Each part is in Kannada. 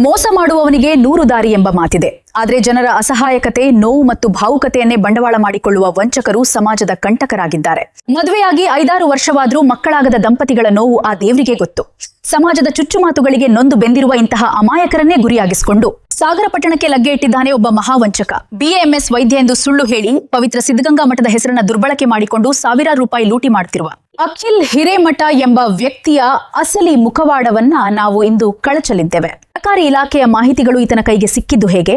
ಮೋಸ ಮಾಡುವವನಿಗೆ 100 ದಾರಿ ಎಂಬ ಮಾತಿದೆ. ಆದರೆ ಜನರ ಅಸಹಾಯಕತೆ, ನೋವು ಮತ್ತು ಭಾವುಕತೆಯನ್ನೇ ಬಂಡವಾಳ ಮಾಡಿಕೊಳ್ಳುವ ವಂಚಕರು ಸಮಾಜದ ಕಂಟಕರಾಗಿದ್ದಾರೆ. ಮದುವೆಯಾಗಿ 5-6 ವರ್ಷವಾದರೂ ಮಕ್ಕಳಾಗದ ದಂಪತಿಗಳ ನೋವು ಆ ದೇವರಿಗೆ ಗೊತ್ತು. ಸಮಾಜದ ಚುಚ್ಚುಮಾತುಗಳಿಗೆ ನೊಂದು ಬೆಂದಿರುವ ಇಂತಹ ಅಮಾಯಕರನ್ನೇ ಗುರಿಯಾಗಿಸಿಕೊಂಡು ಸಾಗರ ಪಟ್ಟಣಕ್ಕೆ ಲಗ್ಗೆ ಇಟ್ಟಿದ್ದಾನೆ ಒಬ್ಬ ಮಹಾವಂಚಕ. BAMS ವೈದ್ಯ ಎಂದು ಸುಳ್ಳು ಹೇಳಿ ಪವಿತ್ರ ಸಿದ್ಧಗಂಗಾ ಮಠದ ಹೆಸರನ್ನ ದುರ್ಬಳಕೆ ಮಾಡಿಕೊಂಡು ಸಾವಿರಾರು ರೂಪಾಯಿ ಲೂಟಿ ಮಾಡುತ್ತಿರುವ ಅಖಿಲ್ ಹಿರೇಮಠ ಎಂಬ ವ್ಯಕ್ತಿಯ ಅಸಲಿ ಮುಖವಾಡವನ್ನ ನಾವು ಇಂದು ಕಳಚಲಿದ್ದೇವೆ. ಸರ್ಕಾರಿ ಇಲಾಖೆಯ ಮಾಹಿತಿಗಳು ಈತನ ಕೈಗೆ ಸಿಕ್ಕಿದ್ದು ಹೇಗೆ?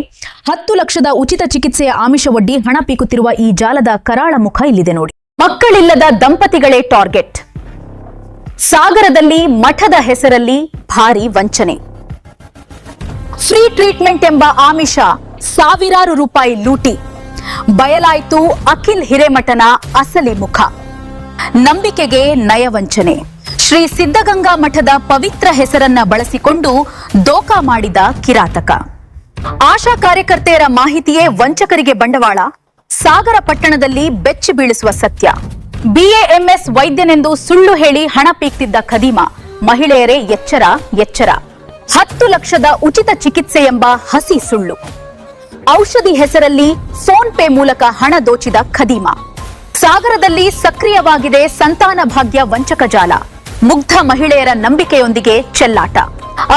10 ಲಕ್ಷದ ಉಚಿತ ಚಿಕಿತ್ಸೆಯ ಆಮಿಷವೊಡ್ಡಿ ಹಣ ಪೀಕುತ್ತಿರುವ ಈ ಜಾಲದ ಕರಾಳ ಮುಖ ಇಲ್ಲಿದೆ ನೋಡಿ. ಮಕ್ಕಳಿಲ್ಲದ ದಂಪತಿಗಳೇ ಟಾರ್ಗೆಟ್. ಸಾಗರದಲ್ಲಿ ಮಠದ ಹೆಸರಲ್ಲಿ ಭಾರಿ ವಂಚನೆ. ಫ್ರೀ ಟ್ರೀಟ್ಮೆಂಟ್ ಎಂಬ ಆಮಿಷ, ಸಾವಿರಾರು ರೂಪಾಯಿ ಲೂಟಿ. ಬಯಲಾಯಿತು ಅಖಿಲ್ ಹಿರೇಮಠನ ಅಸಲಿ ಮುಖ. ನಂಬಿಕೆಗೆ ನಯವಂಚನೆ. ಶ್ರೀ ಸಿದ್ಧಗಂಗಾ ಮಠದ ಪವಿತ್ರ ಹೆಸರನ್ನ ಬಳಸಿಕೊಂಡು ದೋಖಾ ಮಾಡಿದ ಕಿರಾತಕ. ಆಶಾ ಕಾರ್ಯಕರ್ತೆಯರ ಮಾಹಿತಿಯೇ ವಂಚಕರಿಗೆ ಬಂಡವಾಳ. ಸಾಗರ ಪಟ್ಟಣದಲ್ಲಿ ಬೆಚ್ಚಿ ಬೀಳಿಸುವ ಸತ್ಯ. BAMS ವೈದ್ಯನೆಂದು ಸುಳ್ಳು ಹೇಳಿ ಹಣ ಪೀಕ್ತಿದ್ದ ಖದೀಮ. ಮಹಿಳೆಯರೇ ಎಚ್ಚರ ಎಚ್ಚರ. 10 ಲಕ್ಷದ ಉಚಿತ ಚಿಕಿತ್ಸೆ ಎಂಬ ಹಸಿ ಸುಳ್ಳು. ಔಷಧಿ ಹೆಸರಲ್ಲಿ ಫೋನ್ ಪೇ ಮೂಲಕ ಹಣ ದೋಚಿದ ಖದೀಮ. ಸಾಗರದಲ್ಲಿ ಸಕ್ರಿಯವಾಗಿದೆ ಸಂತಾನ ಭಾಗ್ಯ ವಂಚಕ ಜಾಲ. ಮುಗ್ಧ ಮಹಿಳೆಯರ ನಂಬಿಕೆಯೊಂದಿಗೆ ಚೆಲ್ಲಾಟ.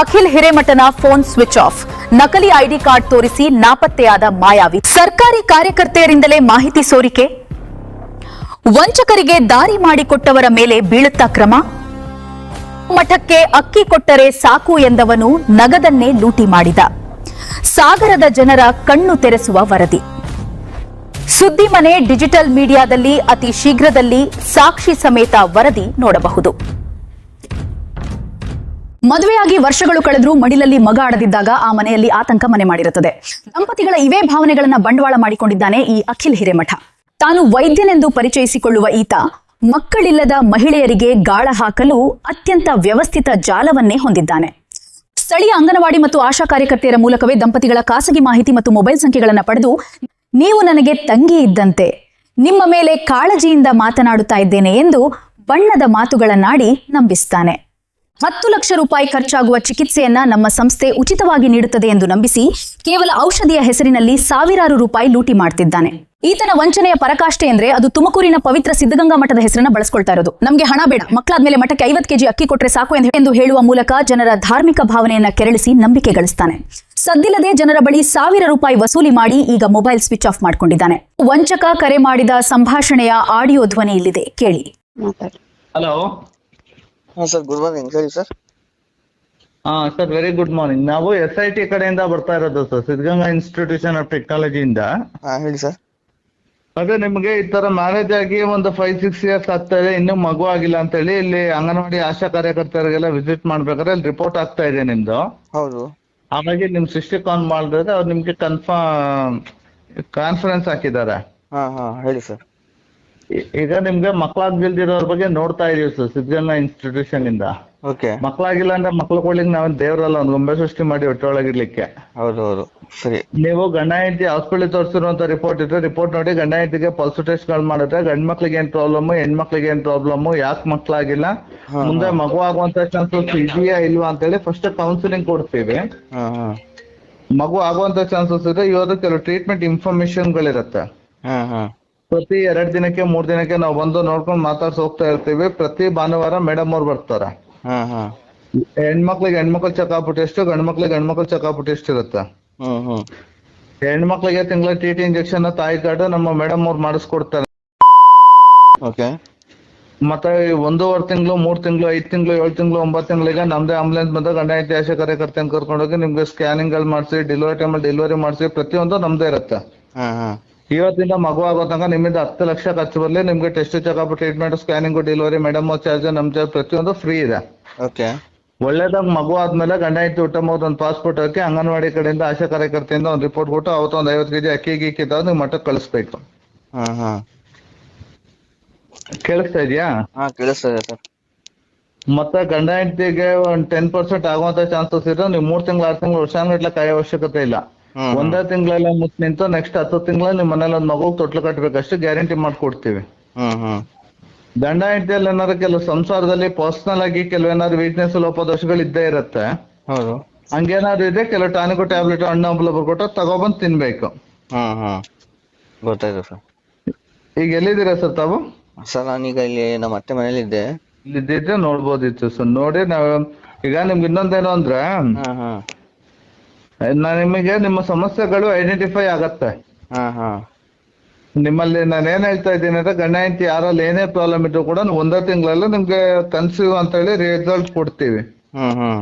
ಅಖಿಲ್ ಹಿರೇಮಠನ ಫೋನ್ ಸ್ವಿಚ್ ಆಫ್. ನಕಲಿ ID ಕಾರ್ಡ್ ತೋರಿಸಿ ನಾಪತ್ತೆಯಾದ ಮಾಯಾವಿ. ಸರ್ಕಾರಿ ಕಾರ್ಯಕರ್ತೆಯರಿಂದಲೇ ಮಾಹಿತಿ ಸೋರಿಕೆ. ವಂಚಕರಿಗೆ ದಾರಿ ಮಾಡಿಕೊಟ್ಟವರ ಮೇಲೆ ಬೀಳುತ್ತಾ ಕ್ರಮ. ಮಠಕ್ಕೆ ಅಕ್ಕಿ ಕೊಟ್ಟರೆ ಸಾಕು ಎಂದವನು ನಗದನ್ನೇ ಲೂಟಿ ಮಾಡಿದ. ಸಾಗರದ ಜನರ ಕಣ್ಣು ತೆರೆಸುವ ವರದಿ. ಸುದ್ದಿ ಮನೆ ಡಿಜಿಟಲ್ ಮೀಡಿಯಾದಲ್ಲಿ ಅತಿ ಶೀಘ್ರದಲ್ಲಿ ಸಾಕ್ಷಿ ಸಮೇತ ವರದಿ ನೋಡಬಹುದು. ಮದುವೆಯಾಗಿ ವರ್ಷಗಳು ಕಳೆದ್ರೂ ಮಡಿಲಲ್ಲಿ ಮಗ ಆಡದಿದ್ದಾಗ ಆ ಮನೆಯಲ್ಲಿ ಆತಂಕ ಮನೆ ಮಾಡಿರುತ್ತದೆ. ದಂಪತಿಗಳ ಇವೇ ಭಾವನೆಗಳನ್ನ ಬಂಡವಾಳ ಮಾಡಿಕೊಂಡಿದ್ದಾನೆ ಈ ಅಖಿಲ್ ಹಿರೇಮಠ. ತಾನು ವೈದ್ಯನೆಂದು ಪರಿಚಯಿಸಿಕೊಳ್ಳುವ ಈತ ಮಕ್ಕಳಿಲ್ಲದ ಮಹಿಳೆಯರಿಗೆ ಗಾಳ ಹಾಕಲು ಅತ್ಯಂತ ವ್ಯವಸ್ಥಿತ ಜಾಲವನ್ನೇ ಹೊಂದಿದ್ದಾನೆ. ಸ್ಥಳೀಯ ಅಂಗನವಾಡಿ ಮತ್ತು ಆಶಾ ಕಾರ್ಯಕರ್ತೆಯರ ಮೂಲಕವೇ ದಂಪತಿಗಳ ಖಾಸಗಿ ಮಾಹಿತಿ ಮತ್ತು ಮೊಬೈಲ್ ಸಂಖ್ಯೆಗಳನ್ನು ಪಡೆದು, ನೀವು ನನಗೆ ತಂಗಿ ಇದ್ದಂತೆ, ನಿಮ್ಮ ಮೇಲೆ ಕಾಳಜಿಯಿಂದ ಮಾತನಾಡುತ್ತಾ ಇದ್ದೇನೆ ಎಂದು ಬಣ್ಣದ ಮಾತುಗಳನ್ನಾಡಿ ನಂಬಿಸ್ತಾನೆ. 10 ಲಕ್ಷ ರೂಪಾಯಿ ಖರ್ಚಾಗುವ ಚಿಕಿತ್ಸೆಯನ್ನ ನಮ್ಮ ಸಂಸ್ಥೆ ಉಚಿತವಾಗಿ ನೀಡುತ್ತದೆ ಎಂದು ನಂಬಿಸಿ ಕೇವಲ ಔಷಧಿಯ ಹೆಸರಿನಲ್ಲಿ ಸಾವಿರಾರು ರೂಪಾಯಿ ಲೂಟಿ ಮಾಡ್ತಿದ್ದಾನೆ. ಈತನ ವಂಚನೆಯ ಪರಾಕಾಷ್ಠೆ ಅಂದ್ರೆ ಅದು ತುಮಕೂರಿನ ಪವಿತ್ರ ಸಿದ್ಧಗಂಗಾ ಮಠದ ಹೆಸರನ್ನ ಬಳಸ್ಕೊಳ್ತಾ ಇರೋದು. ನಮಗೆ ಹಣ ಬೇಡ, ಮಕ್ಕಳಾದ್ಮೇಲೆ ಮಠಕ್ಕೆ 50 ಕೆಜಿ ಅಕ್ಕಿ ಕೊಟ್ರೆ ಸಾಕು ಎಂದು ಹೇಳುವ ಮೂಲಕ ಜನರ ಧಾರ್ಮಿಕ ಭಾವನೆಯನ್ನ ಕೆರಳಿಸಿ ನಂಬಿಕೆ ಗಳಿಸ್ತಾನೆ. ಸದ್ದಿಲ್ಲದೆ ಜನರ ಬಳಿ 1000 ರೂಪಾಯಿ ವಸೂಲಿ ಮಾಡಿ ಈಗ ಮೊಬೈಲ್ ಸ್ವಿಚ್ ಆಫ್ ಮಾಡ್ಕೊಂಡಿದ್ದಾನೆ. ವಂಚಕ ಕರೆ ಮಾಡಿದ ಸಂಭಾಷಣೆಯ ಆಡಿಯೋ ಧ್ವನಿ ಇಲ್ಲಿದೆ, ಕೇಳಿ. Hello sir, good morning. ಹೇಳಿ sir. Sir, very good morning. ನಾವು SIT ಕಡೆಯಿಂದ ಬರ್ತಾ ಇರೋದು ಸರ್, ಸಿದ್ಧಗಂಗಾ ಇನ್ಸ್ಟಿಟ್ಯೂಷನ್ ಆಫ್ ಟೆಕ್ನಾಲಜಿಯಿಂದ. ಹೇಳಿ ಸರ್. ಅದೇ ನಿಮಗೆ ಈ ತರ ಮ್ಯಾರೇಜ್ ಆಗಿ ಒಂದು 5-6 ಇಯರ್ಸ್ ಆಗ್ತಾ ಇದೆ, ಇನ್ನೂ ಮಗು ಆಗಿಲ್ಲ ಅಂತ ಹೇಳಿ ಇಲ್ಲಿ ಅಂಗನವಾಡಿ ಆಶಾ ಕಾರ್ಯಕರ್ತರಿಗೆಲ್ಲ ವಿಸಿಟ್ ಮಾಡ್ಬೇಕಾದ್ರೆ ಅಲ್ಲಿ ರಿಪೋರ್ಟ್ ಆಗ್ತಾ ಇದೆ ನಿಮ್ದು. ಹೌದು. ಹಾಗಾಗಿ ನಿಮ್ ಸಿಸ್ಟರ್ ಕಾಲ್ ಮಾಡಿದ್ರೆ ಅವ್ರು ನಿಮ್ಗೆ ಕಾನ್ಫರೆನ್ಸ್ ಹಾಕಿದ್ದಾರೆ. ಹೇಳಿ ಸರ್. ಈಗ ನಿಮ್ಗೆ ಮಕ್ಕಳಾಗ್ದಿಲ್ದಿರೋರ್ ಬಗ್ಗೆ ನೋಡ್ತಾ ಇದೀವಿ ಸರ್, ಸಿದ್ಧಗಂಗಾ ಇನ್ಸ್ಟಿಟ್ಯೂಷನ್ ಇಂದ. ಓಕೆ. ಮಕ್ಕಳಾಗಿಲ್ಲ ಅಂದ್ರೆ ಮಕ್ಳು ಕೊಡ್ಲಿಕ್ಕೆ ನಾವೇನ್ ದೇವ್ರಲ್ಲ, ಒಂದು ಗೊಂಬೆ ಸೃಷ್ಟಿ ಮಾಡಿ ಹೊಟ್ಟೆಯೊಳಗಿರ್ಲಿಕ್ಕೆ. ಹೌದು. ಸರಿ. ನೀವು ಗಂಡ ಹೆಂಡತಿ ಹಾಸ್ಪಿಟಲ್ ತೋರಿಸಿರುವಂತ ರಿಪೋರ್ಟ್ ಇದ್ರೆ ರಿಪೋರ್ಟ್ ನೋಡಿ ಗಂಡ ಹೆಂಡತಿಗೆ ಪಲ್ಸ್ ಟೆಸ್ಟ್ ಗಳು ಮಾಡಿದ್ರೆ ಗಂಡ್ ಮಕ್ಳಿಗೆ ಏನ್ ಪ್ರಾಬ್ಲಮ್, ಹೆಣ್ಮಕ್ಳಿಗೆ ಏನ್ ಪ್ರಾಬ್ಲಮ್, ಯಾಕೆ ಮಕ್ಳಾಗಿಲ್ಲ, ಮುಂದೆ ಮಗು ಆಗುವಂತ ಚಾನ್ಸಸ್ ಇದೆಯಾ ಇಲ್ವಾ ಅಂತ ಹೇಳಿ ಫಸ್ಟ್ ಕೌನ್ಸಿಲಿಂಗ್ ಕೊಡ್ತೀವಿ. ಮಗು ಆಗುವಂತ ಚಾನ್ಸಸ್ ಇದೆ, ಇವಾಗ ಕೆಲವು ಟ್ರೀಟ್ಮೆಂಟ್ ಇನ್ಫಾರ್ಮೇಶನ್ ಗಳಿರುತ್ತೆ. ಪ್ರತಿ 2 ದಿನಕ್ಕೆ 3 ದಿನಕ್ಕೆ ನಾವು ಬಂದು ನೋಡ್ಕೊಂಡು ಮಾತಾಡ್ಸಿ ಹೋಗ್ತಾ ಇರ್ತೀವಿ. ಪ್ರತಿ ಭಾನುವಾರ ಮೇಡಮ್ ಅವ್ರು ಬರ್ತಾರೆ. ಹೆಣ್ಮಕ್ಳಿಗೆ ಹೆಣ್ಮಕ್ಳು ಚೆಕಪ್ ಟೆಸ್ಟ್, ಗಂಡ್ ಮಕ್ಳಿಗೆ ಗಂಡ್ಮಕ್ಳು ಚೆಕಪ್ ಟೆಸ್ಟ್ ಇರುತ್ತೆ. ಹೆಣ್ಮಕ್ಳಿಗೆ ತಿಂಗಳ TT ಇಂಜೆಕ್ಷನ್, ತಾಯಿ ಕಾರ್ಡ್ ನಮ್ಮ ಮೇಡಮ್ ಅವ್ರು ಮಾಡಿಸ್ಕೊಡ್ತಾರೆ. ಓಕೆ. ಮತ್ತೆ 1.5 ತಿಂಗಳು, 3 ತಿಂಗಳು, 5 ತಿಂಗಳು, 7 ತಿಂಗಳು, 9 ತಿಂಗಳಿಗೆ ನಮ್ದೇ ಆಂಬುಲೆನ್ಸ್ ಬಂದಾಗ ಗಂಡ ಹೆಂಡತಿ ಆಶಾ ಕಾರ್ಯಕರ್ತೆಯನ್ನು ಕರ್ಕೊಂಡೋಗಿ ನಿಮ್ಗೆ ಸ್ಕ್ಯಾನಿಂಗ್ ಗಳು ಮಾಡಿಸಿ, ಡೆಲಿವರಿ ಟೈಮಲ್ಲಿ ಡೆಲಿವರಿ ಮಾಡಿಸಿ, ಪ್ರತಿಯೊಂದು ನಮ್ದೇ ಇರುತ್ತೆ. ಇವತ್ತಿಂದ ಮಗು ಆಗೋ ತನಕ ನಿಮ್ಮಿಂದ 10 ಲಕ್ಷ ಖರ್ಚು ಬರ್ಲಿ, ನಿಮ್ಗೆ test, checkup, treatment, scanning, delivery, madam charge, ನಮ್ ಚಾರ್ಜ್ ಪ್ರತಿಯೊಂದು ಫ್ರೀ ಇದೆ. ಓಕೆ. ಒಳ್ಳೇದಾಗ ಮಗು ಆದ್ಮೇಲೆ ಗಂಡ ಹೆಂಡತಿ ಊಟ ಮಾಡೋದು ಒಂದು ಪಾಸ್ಪೋರ್ಟ್ ಹಾಕಿ ಅಂಗನವಾಡಿ ಕಡೆಯಿಂದ ಆಶಾ ಕಾರ್ಯಕರ್ತೆಯಿಂದ ಒಂದು ರಿಪೋರ್ಟ್ ಕೊಟ್ಟು ಅವತ್ತು ಒಂದು 50 ಕೆಜಿ ಅಕ್ಕಿ ಗಿಕ್ಕಿ ತಂದು ನೀವು ಮಠಕ್ಕೆ ಕಳಿಸ್ಬೇಕು. ಕೇಳಿಸ್ತಾ ಇದೆಯಾ? ಕೇಳಿಸ್ತಾ ಇದೆ ಸರ್. ಮತ್ತೆ ಗಂಡ ಹೆಂಡತಿಗೆ ಒಂದು 10% ಆಗುವಂತ ಚಾನ್ಸಸ್ ಇದ್ರೆ ನೀವು 3 ತಿಂಗಳು, 6 ತಿಂಗಳು, ವರ್ಷಾನ್ಗಟ್ಲೆ ಕಾಯೋ ಅವಶ್ಯಕತೆ ಇಲ್ಲ. ಒಂದೇ ತಿಂಗಳೆಲ್ಲ ಮುಟ್ ನಿಂತು ನೆಕ್ಸ್ಟ್ 10 ತಿಂಗಳ ನಿಮ್ ಮನೇಲಿ ಒಂದು ಮಗು ತೊಟ್ಲು ಕಟ್ಬೇಕಷ್ಟು ಗ್ಯಾರಂಟಿ ಮಾಡ್ಕೊಡ್ತೀವಿ. ಗಂಡ ಹೆಂಡತಿಯಲ್ಲಿ ಏನಾದ್ರು ಕೆಲವು ಸಂಸಾರದಲ್ಲಿ ಪರ್ಸನಲ್ ಆಗಿ ಕೆಲವೇನಾದ್ರು ವೀಕ್ನೆಸ್, ಲೋಪದೋಷಗಳು ಇದ್ದೇ ಇರುತ್ತೆ. ಹೌದು. ಹಂಗೇನಾದ್ರು ಇದೆ ಕೆಲವು ಟಾನಿಕ್ ಟ್ಯಾಬ್ಲೆಟ್ ಹಣ್ಣು ಹಂಪಲ ಬರ್ಕೊಟ್ಟ ತಗೊಬಂದ್ ತಿನ್ಬೇಕು. ಗೊತ್ತಾಯ್ತು ಸರ್. ಈಗ ಎಲ್ಲಿದ್ದೀರಾ ಸರ್ ತಾವು? ಸರ್ ನಾನೀಗ ಇಲ್ಲಿ ನಮ್ಮ ಅತ್ತೆ ಮನೇಲಿ ಇದ್ದೆ. ಇಲ್ಲಿದ್ದಿದ್ರೆ ನೋಡ್ಬೋದಿತ್ತು ಸರ್. ನೋಡಿ ನಾವು ಈಗ ನಿಮ್ಗೆ ಇನ್ನೊಂದೇನು ಅಂದ್ರೆ ನಿಮಗೆ ನಿಮ್ಮ ಸಮಸ್ಯೆಗಳು ಐಡೆಂಟಿಫೈ ಆಗತ್ತೆ. ನಿಮ್ಮಲ್ಲಿ ನಾನು ಏನ್ ಹೇಳ್ತಾ ಇದ್ದೀನಿ ಅಂದ್ರೆ ಗಂಡ ಹೆಂಡತಿ ಯಾರಲ್ಲಿ ಏನೇ ಪ್ರಾಬ್ಲಮ್ ಇದ್ರು ಕೂಡ ಒಂದೇ ತಿಂಗಳಲ್ಲಿ ನಿಮ್ಗೆ ಕನ್ಸೀವ್ ಅಂತ ಹೇಳಿ ರಿಸಲ್ಟ್ ಕೊಡ್ತೀವಿ.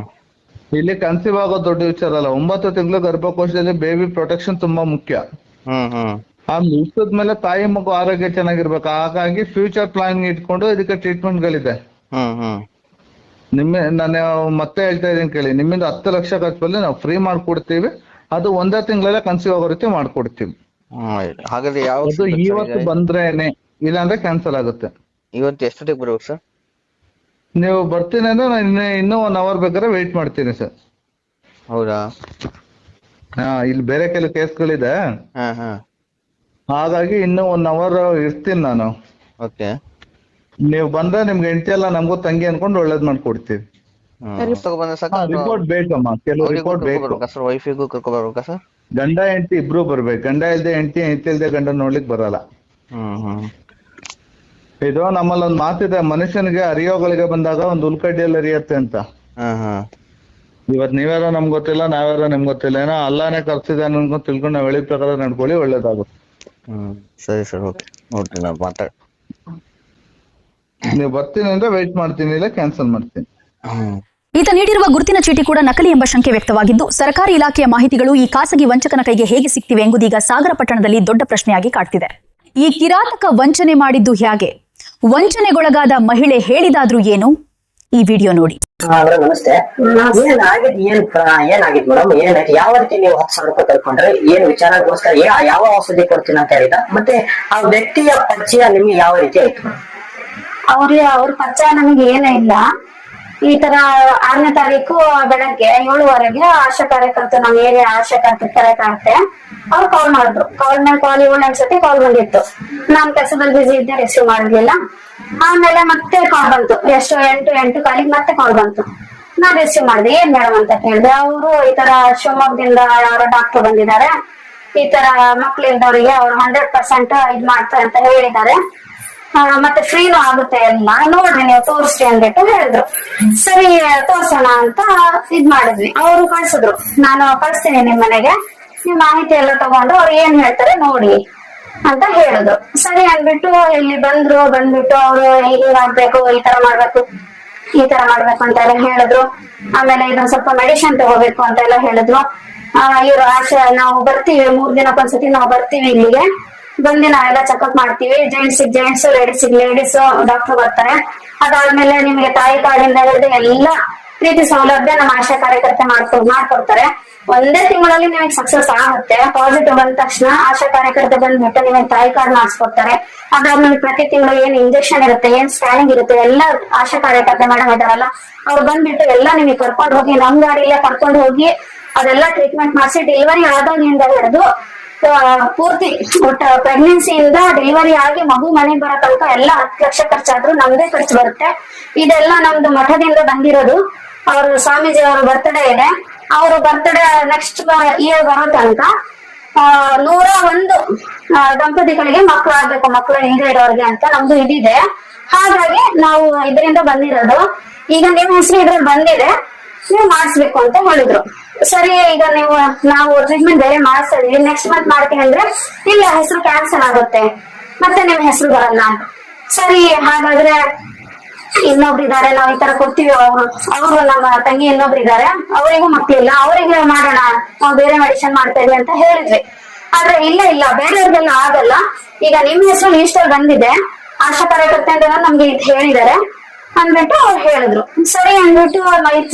ಇಲ್ಲಿ ಕನ್ಸೀವ್ ಆಗೋದು ದೊಡ್ಡ ವಿಚಾರ ಅಲ್ಲ. 9 ತಿಂಗಳು ಗರ್ಭಕೋಶದಲ್ಲಿ ಬೇಬಿ ಪ್ರೊಟೆಕ್ಷನ್ ತುಂಬಾ ಮುಖ್ಯ. ಆ ಮುಗಿಸಿದ್ಮೇಲೆ ತಾಯಿ ಮಗು ಆರೋಗ್ಯ ಚೆನ್ನಾಗಿರ್ಬೇಕು. ಹಾಗಾಗಿ ಫ್ಯೂಚರ್ ಪ್ಲಾನ್ ಇಟ್ಕೊಂಡು ಇದಕ್ಕೆ ಟ್ರೀಟ್ಮೆಂಟ್ಗಳಿದೆ. ನಾನು ಮತ್ತೆ ಹೇಳ್ತಾ ಇದೀನಿ ಕೇಳಿ, ನಿಮ್ಮಿಂದ 10 ಲಕ್ಷ ಖರ್ಚಲ್ಲಿ ನಾವು ಫ್ರೀ ಮಾಡ್ಕೊಡ್ತೀವಿ. ಅದು ಒಂದೇ ತಿಂಗಳಲ್ಲೇ ಕನ್ಸೀವ್ ಆಗೋ ರೀತಿ ಮಾಡ್ಕೊಡ್ತೀವಿ. ಹಾಗಾದ್ರೆ ಯಾವ ಇವತ್ತು ಬಂದ್ರೇನೆ, ಇಲ್ಲಾಂದ್ರೆ ಕ್ಯಾನ್ಸಲ್ ಆಗುತ್ತೆ. ಇವತ್ತು ಎಷ್ಟೊತ್ತಿಗೆ ಬರ್ಬೇಕು ಸರ್? ನೀವು ಬರ್ತೀನಿ ಅಂದ್ರೆ ನಾನು ಇನ್ನೂ 1 ಅವರ್ ಬೇಕಾದ್ರೆ ವೆಯ್ಟ್ ಮಾಡ್ತೀನಿ ಸರ್. ಹೌದಾ? ಇಲ್ಲಿ ಬೇರೆ ಕೆಲವು ಕೇಸ್ಗಳಿದೆ, ಹಾಗಾಗಿ ಇನ್ನೂ 1 ಅವರ್ ಇರ್ತೀನಿ ನಾನು. ಓಕೆ. ನೀವು ಬಂದ್ರೆ ನಿಮ್ಗೆ ಹೆಂಡತಿ ಎಲ್ಲ ನಮಗೂ ತಂಗಿ ಅನ್ಕೊಂಡು ಒಳ್ಳೇದ್ ಮಾಡ್ಕೊಡ್ತೀವಿ. ರಿಪೋರ್ಟ್ ಬೇಕಮ್ಮ, ಕೆಲವು ರಿಪೋರ್ಟ್ ಬೇಕು ಸರ್. ವೈಫಿಗೂ ಕರ್ಕೊಂಡ್ ಬರ್ಬೇಕಾ ಸರ್? ಗಂಡ ಹೆಂಡತಿ ಇಬ್ರು ಬರ್ಬೇಕು. ಗಂಡ ಇಲ್ದೆ ಹೆಂಡತಿ, ಹೆಂಡತಿ ಇಲ್ದೆ ಗಂಡ ನೋಡ್ಲಿಕ್ ಬರಲ್ಲ. ಇದು ನಮ್ಮಲ್ಲಿ ಒಂದು ಮಾತಿದೆ, ಮನುಷ್ಯನಿಗೆ ಅರಿಯೋಗಳಿಗೆ ಬಂದಾಗ ಒಂದು ಉಲ್ಕಡ್ಡಿಯಲ್ಲಿ ಅರಿಯತ್ತೆ ಅಂತ. ಇವತ್ ನೀವ್ಯಾರೋ ನಮ್ಗೆ ಗೊತ್ತಿಲ್ಲ, ನಾವ್ಯಾರೋ ನಿಮ್ಗೆ ಗೊತ್ತಿಲ್ಲ. ಏನೋ ಅಲ್ಲಾನೇ ಕರ್ಸಿದೆ ಅನ್ಕೊಂಡು ತಿಳ್ಕೊಂಡು ನಾವ್ ಹೇಳಿ ಪ್ರಕಾರ ನಡ್ಕೊಳ್ಳಿ, ಒಳ್ಳೇದಾಗುತ್ತೆ. ಸರಿ ಸರ್, ಓಕೆ. ನೋಡ್ರಿ ನಾನು ಮಾತಾಡಿ. ನೀವು ಬರ್ತೀನಿ ಅಂದ್ರೆ ವೆಯ್ಟ್ ಮಾಡ್ತೀನಿ, ಇಲ್ಲ ಕ್ಯಾನ್ಸಲ್ ಮಾಡ್ತೀನಿ. ಈತ ನೀಡಿರುವ ಗುರುತಿನ ಚೀಟಿ ಕೂಡ ನಕಲಿ ಎಂಬ ಶಂಕೆ ವ್ಯಕ್ತವಾಗಿದ್ದು, ಸರ್ಕಾರಿ ಇಲಾಖೆಯ ಮಾಹಿತಿಗಳು ಈ ಖಾಸಗಿ ವಂಚಕನ ಕೈಗೆ ಹೇಗೆ ಸಿಕ್ತಿವೆ ಎಂಬುದೀಗ ಸಾಗರ ಪಟ್ಟಣದಲ್ಲಿ ದೊಡ್ಡ ಪ್ರಶ್ನೆಯಾಗಿ ಕಾಡ್ತಿದೆ. ಈ ಕಿರಾತಕ ವಂಚನೆ ಮಾಡಿದ್ದು ಹೇಗೆ? ವಂಚನೆಗೊಳಗಾದ ಮಹಿಳೆ ಹೇಳಿದಾದ್ರೂ ಏನು? ಈ ವಿಡಿಯೋ ನೋಡಿ. ನಮಸ್ತೆ. ಏನಾಗಿದ್ ಮೇಡಮ್? ಏನಾಯ್ತು? ಯಾವ ರೀತಿ ನೀವು 10,000 ರೂಪಾಯಿ ಕಳ್ಕೊಂಡ್ರೆ? ಏನ್ ವಿಚಾರಗೋಸ್ಕರ ಯಾವ ಔಷಧಿ ಕೊಡ್ತೀನಿ ಅಂತ ಹೇಳಿದ? ಮತ್ತೆ ಆ ವ್ಯಕ್ತಿಯ ಪರಿಚಯ ನಿಮ್ಗೆ ಯಾವ ರೀತಿ ಆಯ್ತು? ಅವ್ರ ಪರಿಚಯ ನಮಗೆ ಏನೂ ಇಲ್ಲ. ಈ ತರ 6ನೇ ತಾರೀಕು ಬೆಳಗ್ಗೆ 7:15ಗೆ ಆಶಾ ಕಾರ್ಯಕರ್ತ, ನಮ್ಮ ಏರಿಯಾ ಆಶಾ ಕಾರ್ಯಕರ್ತೆ ಅವ್ರು ಕಾಲ್ ಮಾಡಿದ್ರು. ಕಾಲ್ ಮೇಲೆ ಕಾಲ್ 7 ಸತಿ ಕಾಲ್ ಬಂದಿತ್ತು. ನಾನ್ ಕೆಲಸದಲ್ಲಿ ಬಿಸಿ ಇದ್ದೆ, ರಿಸೀವ್ ಮಾಡಿರ್ಲಿಲ್ಲ. ಆಮೇಲೆ ಮತ್ತೆ ಕಾಲ್ ಬಂತು, ಎಷ್ಟು 8 ಕಾಲಿಗೆ ಮತ್ತೆ ಕಾಲ್ ಬಂತು. ನಾನ್ ರಿಸೀವ್ ಮಾಡಿದೆ. ಏನ್ ಮೇಡಮ್ ಅಂತ ಕೇಳಿದೆ. ಅವರು ಈ ತರ ಶಿವಮೊಗ್ಗದಿಂದ ಯಾರೋ ಡಾಕ್ಟರ್ ಬಂದಿದ್ದಾರೆ, ಈ ತರ ಮಕ್ಳಿಲ್ದವ್ರಿಗೆ ಅವ್ರು 100% ಇದ್ ಮಾಡ್ತಾರೆ ಅಂತ ಹೇಳಿದ್ದಾರೆ, ಮತ್ತೆ ಫ್ರೀನೂ ಆಗುತ್ತೆ ಎಲ್ಲ, ನೋಡ್ರಿ ನೀವು ತೋರಿಸ್ರಿ ಅಂದ್ಬಿಟ್ಟು ಹೇಳಿದ್ರು. ಸರಿ ತೋರ್ಸೋಣ ಅಂತ ಇದ್ ಮಾಡಿದ್ವಿ. ಅವರು ಕಳ್ಸಿದ್ರು, ನಾನು ಕಳಿಸ್ತೀನಿ ನಿಮ್ ಮನೆಗೆ, ನಿಮ್ ಮಾಹಿತಿ ಎಲ್ಲ ತಗೊಂಡು ಅವ್ರು ಏನ್ ಹೇಳ್ತಾರೆ ನೋಡಿ ಅಂತ ಹೇಳಿದ್ರು. ಸರಿ ಅಂದ್ಬಿಟ್ಟು ಇಲ್ಲಿ ಬಂದ್ಬಿಟ್ಟು ಅವ್ರು ಹಿಂಗ್ ಮಾಡ್ಬೇಕು, ಈ ತರ ಮಾಡ್ಬೇಕು ಅಂತ ಎಲ್ಲ ಹೇಳಿದ್ರು. ಆಮೇಲೆ ಇದೊಂದ್ ಸ್ವಲ್ಪ ಮೆಡಿಸಿನ್ ತಗೋಬೇಕು ಅಂತ ಎಲ್ಲ ಹೇಳಿದ್ರು. ಇವ್ರು ಆಶಾ, ನಾವು ಬರ್ತೀವಿ 3 ದಿನಕ್ಕೊಂದ್ಸತಿ ನಾವು ಬರ್ತೀವಿ ಇಲ್ಲಿಗೆ, ಬಂದು ನಾವೆಲ್ಲ ಚೆಕ್ಅಪ್ ಮಾಡ್ತೀವಿ. ಜೆಂಟ್ಸ್, ಲೇಡೀಸ್ ಡಾಕ್ಟರ್ ಬರ್ತಾರೆ. ಅದಾದ್ಮೇಲೆ ನಿಮ್ಗೆ ತಾಯಿ ಕಾರ್ಡಿಂದ ಹಿಡಿದು ಎಲ್ಲ ರೀತಿ ಸೌಲಭ್ಯ ನಮ್ಮ ಆಶಾ ಕಾರ್ಯಕರ್ತೆ ಮಾಡ್ಕೊಡ್ತಾರೆ. ಒಂದೇ ತಿಂಗಳಲ್ಲಿ ನಿಮಗೆ ಸಕ್ಸಸ್ ಆಗುತ್ತೆ. ಪಾಸಿಟಿವ್ ಬಂದ ತಕ್ಷಣ ಆಶಾ ಕಾರ್ಯಕರ್ತೆ ಬಂದ್ಬಿಟ್ಟು ನಿಮಗೆ ತಾಯಿ ಕಾರ್ಡ್ ಮಾಡಿಸ್ಕೊಡ್ತಾರೆ. ಅದಾದ್ಮೇಲೆ ಪ್ರತಿ ತಿಂಗಳು ಏನ್ ಇಂಜೆಕ್ಷನ್ ಇರುತ್ತೆ, ಏನ್ ಸ್ಕ್ಯಾನಿಂಗ್ ಇರುತ್ತೆ, ಎಲ್ಲ ಆಶಾ ಕಾರ್ಯಕರ್ತೆ ಮೇಡಮ್ ಇದಾರಲ್ಲ ಅವ್ರು ಬಂದ್ಬಿಟ್ಟು ಎಲ್ಲ ನಿಮಗೆ ಕರ್ಕೊಂಡು ಹೋಗಿ, ನಮ್ ಗಾಡಿಯಲ್ಲೇ ಕರ್ಕೊಂಡು ಹೋಗಿ ಅದೆಲ್ಲ ಟ್ರೀಟ್ಮೆಂಟ್ ಮಾಡಿಸಿ, ಡೆಲಿವರಿ ಆದಾಗಿಂದ ಹಿಡಿದು ಪೂರ್ತಿ ಪ್ರೆಗ್ನೆನ್ಸಿಯಿಂದ ಡೆಲಿವರಿ ಆಗಿ ಮಗು ಮನೆಗೆ ಬರೋ ತನಕ ಎಲ್ಲ 10 ಲಕ್ಷ ಖರ್ಚಾದ್ರೂ ನಮ್ದೇ ಖರ್ಚು ಬರುತ್ತೆ. ಇದೆಲ್ಲ ನಮ್ದು ಮಠದಿಂದ ಬಂದಿರೋದು. ಅವರು ಸ್ವಾಮೀಜಿ ಅವರ ಬರ್ತ್ಡೇ ಇದೆ. ಅವರು ಬರ್ತ್ಡೇ ನೆಕ್ಸ್ಟ್ ಇಯರ್ ಬರೋ ತನಕ 101 ದಂಪತಿಗಳಿಗೆ ಮಕ್ಕಳು ಆಗ್ಬೇಕು, ಮಕ್ಕಳು ಹಿಂದೆ ಇರೋರಿಗೆ ಅಂತ ನಮ್ದು ಇದಿದೆ. ಹಾಗಾಗಿ ನಾವು ಇದರಿಂದ ಬಂದಿರೋದು. ಈಗ ನಿಮ್ಮ ಹೆಸರು ಇದ್ರಲ್ಲಿ ಬಂದಿದೆ, ನೀವು ಮಾಡಿಸ್ಬೇಕು ಅಂತ ಹೇಳಿದ್ರು. ಸರಿ, ಈಗ ನಾವು ಟ್ರೀಟ್ಮೆಂಟ್ ಬೇರೆ ಮಾಡಿಸ್ತಾ ಇದೀವಿ, ನೆಕ್ಸ್ಟ್ ಮಂತ್ ಮಾಡ್ತೀನಿ ಅಂದ್ರೆ ಇಲ್ಲ, ಹೆಸರು ಕ್ಯಾನ್ಸಲ್ ಆಗುತ್ತೆ, ಮತ್ತೆ ನಿಮ್ ಹೆಸರು ಬರಲ್ಲ. ಸರಿ, ಹಾಗಾದ್ರೆ ಇನ್ನೊಬ್ರು ಇದಾರೆ, ನಾವ್ ಈ ತರ ಕೊಡ್ತೀವಿ, ಅವರು ನಮ್ಮ ತಂಗಿ ಇನ್ನೊಬ್ರು ಇದಾರೆ, ಅವರಿಗೂ ಮಕ್ಳಿಲ್ಲ, ಅವರಿಗೆ ಮಾಡೋಣ, ನಾವು ಬೇರೆ ಮೆಡಿಸಿನ್ ಮಾಡ್ತಾ ಇದೀವಿ ಅಂತ ಹೇಳಿದ್ವಿ. ಆದ್ರೆ ಇಲ್ಲ ಬೇರೆಯವ್ರಿಗೆಲ್ಲ ಆಗಲ್ಲ, ಈಗ ನಿಮ್ ಹೆಸರು ಲೀಸ್ಟ್ ಅಲ್ಲಿ ಬಂದಿದೆ, ಆಶಾ ಕಾರ್ಯಕರ್ತೆ ಅಂತ ನಮ್ಗೆ ಹೇಳಿದ್ದಾರೆ ಅಂದ್ಬಿಟ್ಟು ಅವ್ರು ಹೇಳಿದ್ರು. ಸರಿ ಅಂದ್ಬಿಟ್ಟು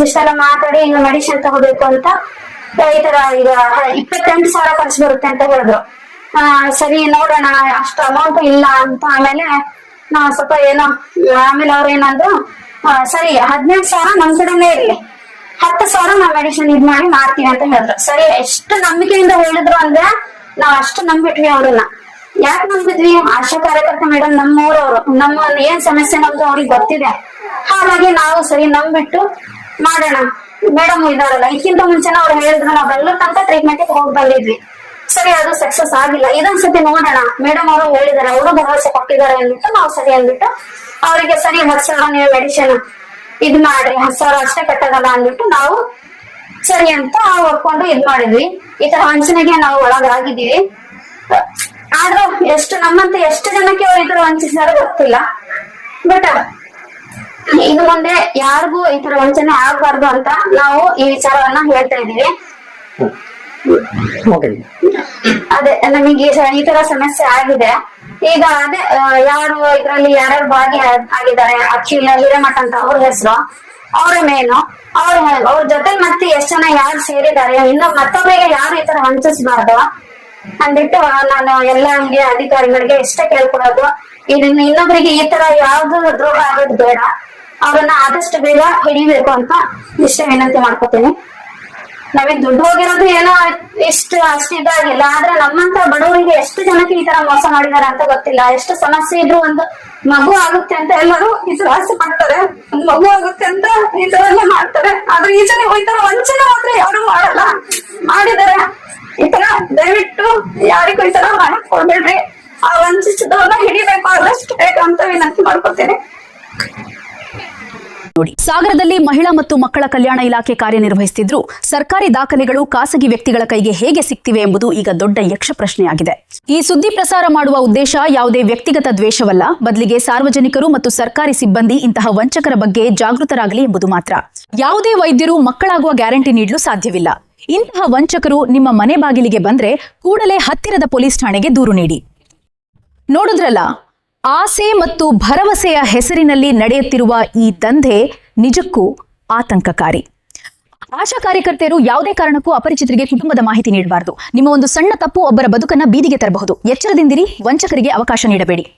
ಇಷ್ಟೆಲ್ಲ ಮಾತಾಡಿ ಈಗ ಮೆಡಿಸಿನ್ ತಗೋಬೇಕು ಅಂತ ಈ ತರ ಈಗ 28,000 ಖರ್ಚು ಬರುತ್ತೆ ಅಂತ ಹೇಳಿದ್ರು. ಸರಿ ನೋಡೋಣ, ಅಷ್ಟು ಅಮೌಂಟ್ ಇಲ್ಲ ಅಂತ. ಆಮೇಲೆ ನಾವ್ ಸ್ವಲ್ಪ ಆಮೇಲೆ ಅವ್ರು ಏನಂದ್ರು, ಸರಿ 18,000 ನಮ್ ಕಡೆನೇ ಇರ್ಲಿ, 10,000 ನಾವ್ ಮೆಡಿಸಿನ್ ಇದ್ ಮಾಡ್ತೀವಿ ಅಂತ ಹೇಳಿದ್ರು. ಸರಿ, ಎಷ್ಟು ನಂಬಿಕೆಯಿಂದ ಹೇಳಿದ್ರು ಅಂದ್ರೆ ನಾವ್ ಅಷ್ಟು ನಂಬಿಟ್ವಿ ಅವ್ರನ್ನ. ಯಾಕೆ ನಂಬಿದ್ವಿ? ಆಶಾ ಕಾರ್ಯಕರ್ತ ಮೇಡಮ್ ನಮ್ಮೂರವ್ರು, ನಮ್ಮ ಏನ್ ಸಮಸ್ಯೆ ನಮ್ದು ಅವ್ರಿಗೆ ಗೊತ್ತಿದೆ. ಹಾಗಾಗಿ ನಾವು ಸರಿ ನಂಬಿಟ್ಟು ಮಾಡೋಣ ಮೇಡಮ್ ಇದಾರಲ್ಲ, ಇದಕ್ಕಿಂತ ಮುಂಚೆನ ಅವ್ರು ಹೇಳಿದ್ರು, ನಾವೆಲ್ಲರ ತನಕ ಟ್ರೀಟ್ಮೆಂಟ್ ಹೋಗಿ ಬಂದಿದ್ವಿ. ಸರಿ, ಅದು ಸಕ್ಸಸ್ ಆಗಿಲ್ಲ. ಇದೊಂದ್ಸತಿ ನೋಡೋಣ, ಮೇಡಮ್ ಅವರು ಹೇಳಿದಾರೆ, ಅವರು ಭರವಸೆ ಕೊಟ್ಟಿದ್ದಾರೆ ಅಂದ್ಬಿಟ್ಟು ನಾವು ಸರಿ ಅಂದ್ಬಿಟ್ಟು ಅವರಿಗೆ ಸರಿ 10,000 ನೀವು ಮೆಡಿಸಿನ್ ಇದ್ ಮಾಡ್ರಿ, 10,000 ಅಷ್ಟೇ ಕಟ್ಟೋದಲ್ಲ ಅಂದ್ಬಿಟ್ಟು ನಾವು ಸರಿ ಅಂತ ಒಪ್ಕೊಂಡು ಇದ್ ಮಾಡಿದ್ವಿ. ಈ ತರ ವಂಚನೆಗೆ ನಾವು ಒಳಗಾಗಿದ್ದೀವಿ. ಆದ್ರೂ ನಮ್ಮಂತ ಎಷ್ಟು ಜನಕ್ಕೆ ಅವ್ರು ಈ ತರ ವಂಚಿಸಿದಾರೋ ಗೊತ್ತಿಲ್ಲ. ಬಟ್ ಇನ್ನು ಮುಂದೆ ಯಾರಿಗೂ ಈ ತರ ವಂಚನೆ ಆಗ್ಬಾರ್ದು ಅಂತ ನಾವು ಈ ವಿಚಾರವನ್ನ ಹೇಳ್ತಾ ಇದೀವಿ. ಅದೇ ನಮಗೆ ಈ ತರ ಸಮಸ್ಯೆ ಆಗಿದೆ. ಈಗ ಅದೇ ಯಾರು ಇದ್ರಲ್ಲಿ ಯಾರ್ಯಾರು ಭಾಗಿ ಆಗಿದ್ದಾರೆ, ಅಖಿಲ ಹಿರೇಮಠ ಅಂತ ಅವ್ರ ಹೆಸರು, ಅವ್ರ ಮೇನು, ಅವ್ರ ಜೊತೆ ಮತ್ತೆ ಎಷ್ಟ್ ಜನ ಯಾರು ಸೇರಿದ್ದಾರೆ, ಇನ್ನು ಮತ್ತೊಬ್ಬರಿಗೆ ಯಾರು ಈ ತರ ವಂಚಿಸಬಾರ್ದು ಅಂದ್ಬಿಟ್ಟು ನಾನು ಎಲ್ಲ ಹಂಗೆ ಅಧಿಕಾರಿಗಳಿಗೆ ಇಷ್ಟ ಕೇಳ್ಕೊಡೋದು, ಇದನ್ನ ಇನ್ನೊಬ್ಬರಿಗೆ ಈ ತರ ಯಾವ್ದು ದ್ರೋಹ ಆಗೋದು ಬೇಡ, ಅವ್ರನ್ನ ಆದಷ್ಟು ಬೇಗ ಹಿಡಿಬೇಕು ಅಂತ ಇಷ್ಟ ವಿನಂತಿ ಮಾಡ್ಕೊತೀನಿ. ನಾವೀಗ ದುಡ್ಡು ಹೋಗಿರೋದು ಏನೋ ಅಷ್ಟು ಇದಾಗಿಲ್ಲ, ಆದ್ರೆ ನಮ್ಮಂತ ಬಡವರಿಗೆ ಎಷ್ಟು ಜನಕ್ಕೆ ಈ ತರ ಮೋಸ ಮಾಡಿದಾರೆ ಅಂತ ಗೊತ್ತಿಲ್ಲ. ಎಷ್ಟು ಸಮಸ್ಯೆ ಇದ್ರು ಒಂದು ಮಗು ಆಗುತ್ತೆ ಅಂತ ಎಲ್ಲರೂ ಈ ತರ ಆಸೆ ಪಡ್ತಾರೆ, ಒಂದ್ ಮಗು ಆಗುತ್ತೆ ಅಂತ ಈ ತರ ಎಲ್ಲ ಮಾಡ್ತಾರೆ. ಆದ್ರೆ ಈ ಜನ ಈ ತರ ವಂಚನೆ ಮಾತ್ರ ಯಾರು ಮಾಡಲ್ಲ, ಮಾಡಿದಾರೆ. ಈ ತರ ದಯವಿಟ್ಟು ಯಾರಿಗೂ ಈ ತರ ಮಾಡಕ್ ಕೊಡ್ಬೇಡ್ರಿ, ಆ ವಂಚಿಸಿದವ್ರನ್ನ ಹಿಡಿಬೇಕು, ಆದಷ್ಟು ಬೇಗ ಅಂತ ವಿನಂತಿ ಮಾಡ್ಕೊತೀನಿ. ನೋಡಿ, ಸಾಗರದಲ್ಲಿ ಮಹಿಳಾ ಮತ್ತು ಮಕ್ಕಳ ಕಲ್ಯಾಣ ಇಲಾಖೆ ಕಾರ್ಯನಿರ್ವಹಿಸುತ್ತಿದ್ರು ಸರ್ಕಾರಿ ದಾಖಲೆಗಳು ಖಾಸಗಿ ವ್ಯಕ್ತಿಗಳ ಕೈಗೆ ಹೇಗೆ ಸಿಗ್ತಿವೆ ಎಂಬುದು ಈಗ ದೊಡ್ಡ ಯಕ್ಷ ಪ್ರಶ್ನೆಯಾಗಿದೆ. ಈ ಸುದ್ದಿ ಪ್ರಸಾರ ಮಾಡುವ ಉದ್ದೇಶ ಯಾವುದೇ ವ್ಯಕ್ತಿಗತ ದ್ವೇಷವಲ್ಲ, ಬದಲಿಗೆ ಸಾರ್ವಜನಿಕರು ಮತ್ತು ಸರ್ಕಾರಿ ಸಿಬ್ಬಂದಿ ಇಂತಹ ವಂಚಕರ ಬಗ್ಗೆ ಜಾಗೃತರಾಗಲಿ ಎಂಬುದು ಮಾತ್ರ. ಯಾವುದೇ ವೈದ್ಯರು ಮಕ್ಕಳಾಗುವ ಗ್ಯಾರಂಟಿ ನೀಡಲು ಸಾಧ್ಯವಿಲ್ಲ. ಇಂತಹ ವಂಚಕರು ನಿಮ್ಮ ಮನೆ ಬಾಗಿಲಿಗೆ ಬಂದ್ರೆ ಕೂಡಲೇ ಹತ್ತಿರದ ಪೊಲೀಸ್ ಠಾಣೆಗೆ ದೂರು ನೀಡಿ. ನೋಡಿದ್ರಲ್ಲ, ಆಸೆ ಮತ್ತು ಭರವಸೆಯ ಹೆಸರಿನಲ್ಲಿ ನಡೆಯುತ್ತಿರುವ ಈ ದಂಧೆ ನಿಜಕ್ಕೂ ಆತಂಕಕಾರಿ. ಆಶಾ ಕಾರ್ಯಕರ್ತೆಯರು ಯಾವುದೇ ಕಾರಣಕ್ಕೂ ಅಪರಿಚಿತರಿಗೆ ಕುಟುಂಬದ ಮಾಹಿತಿ ನೀಡಬಾರದು. ನಿಮ್ಮ ಒಂದು ಸಣ್ಣ ತಪ್ಪು ಒಬ್ಬರ ಬದುಕನ್ನ ಬೀದಿಗೆ ತರಬಹುದು. ಎಚ್ಚರದಿಂದಿರಿ, ವಂಚಕರಿಗೆ ಅವಕಾಶ ನೀಡಬೇಡಿ.